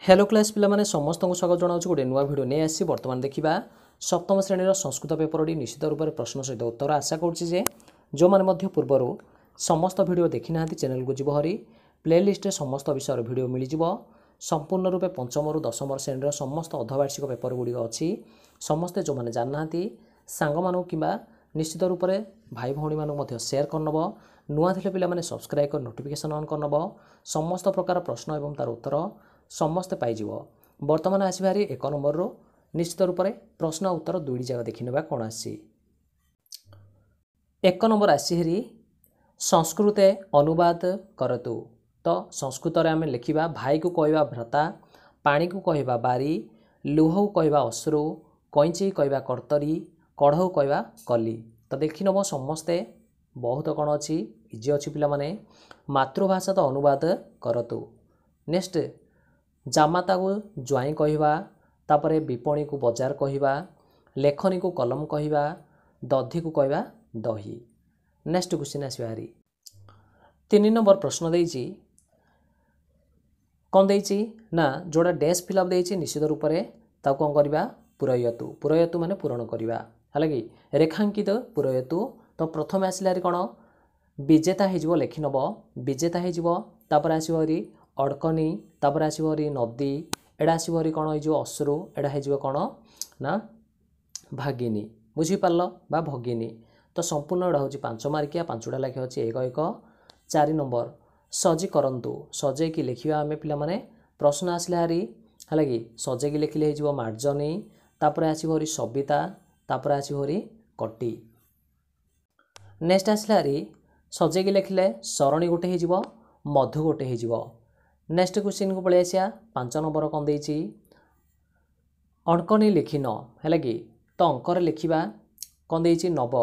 Hello class पिला माने समस्त को स्वागत जनाऊँ गोटे नुआ भिडियो नहीं आसी बर्तमान देखा सप्तम श्रेणी संस्कृत पेपर निश्चित रूप से प्रश्न सहित उत्तर आशा करुच्चे जो मैंने पूर्वर समस्त भिडियो देखी ना चैनल को जीव हरी प्लेलिस्ट समस्त विषय भिडियो मिलଯିव संपूर्ण रूपे पंचम रु दशम श्रेणी समस्त अर्धवार्षिक पेपर गुड़िक अच्छी समस्ते जो मैंने जाना सांग मानू कि निश्चित रूप से भाई भौणी मानक सेयार करनब नुआ थे पे सब्सक्राइब कर नोटिफिकेशन ऑन करनब समस्त प्रकार प्रश्न एवं तार उत्तर समस्ते पाइज बर्तमान आसबारी एक नंबर रो निश्चित रूप से प्रश्न उत्तर दुईटी जगह देखी ना कौन आसी एक नंबर आसी हेरी संस्कृते अनुवाद करतु तो संस्कृत आम लिखा भाई को कहवा भ्राता पानी को कहवा बारी लुह को कहवा अश्रु कैंची कहवा कर्तरी कढ़ को कहवा कली तो देखी नब समस्ते बहुत कौन अच्छी इजी अच्छी पिला माने मातृभाषा तो अनुवाद करतु नेक्स्ट जामाता को ज्वाई कहवा तापरे विपणी को बजार कहवा लेखनी को कलम कहवा दधी को कहवा दही नेक्स्ट क्वेश्चन आसबारी 3 नंबर प्रश्न देइछि कौन देइछि ना जोड़ा डैश फिलअप देइछि निश्चित रूप से ताको कौन करबा पुरयतु माने पूरण करबा हला कि रेखांकित पुरयतु तो प्रथम आसिला कौन विजेता हो लिखि नब विजेता हो तापर आसबरी अड़कनी तापर आसबरी नदी एडा आसबरी कौन हो अश्रु एडा हो कौन ना भागिनी बुझीपार बा भगिनी तो संपूर्ण एडा हूँ 5 मार्किया 5टा लेखे अच्छे 1 4 नंबर सजी करंतु सजेकी लिखा आम पे प्रश्न आसला हारी है कि सजेकी लिखिले हो मार्जनी तापर आसबरी सबिता तापर आसबरी कटी नेक्स्ट आसला हारी सजेकी लिखिले सरणी गोटे हो मधु गोटे हो नेक्स्ट क्वेश्चन को पलि आसिया 5 नंबर कौन देछि अणकनी लिखिन है कि तो अंकर लिखा कौन देछि नव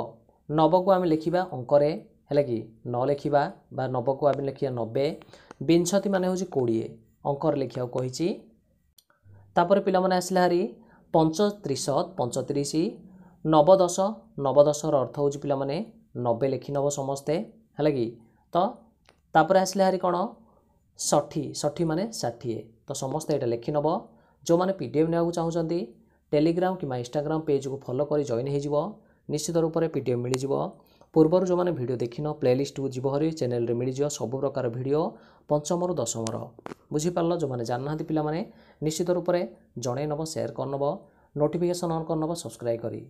नव को आम लिखा अंकरे है कि न लिखा नव को आम लिखा 90 विंशति मान हूँ 20 अंकर लिखा कही तापर पिला माने आसला हारी 35 35 नवदश नवदशर अर्थ हूँ पिला माने 90 लिखि नब समस्ते है कि तो तापर आसला हारी कौन 60 माने 60 तो समस्ते ये लिखि नब जो मैंने पीडीएफ ना चाहूँगी टेलीग्राम कि इंस्टाग्राम पेज को फॉलो कर जॉइन हो निश्चित रूप से पीडीएफ मिल पूर्वर जो मैंने वीडियो देखिन प्लेलिस्ट को जीव हरी चैनल रे मिल सब प्रकार वीडियो पंचम रु दशम बुझीपार जो मैंने जाना पे निश्चित रूप से जन नब सेयार करनब नोटिफिकेशन ऑन करनब सब्सक्राइब करी।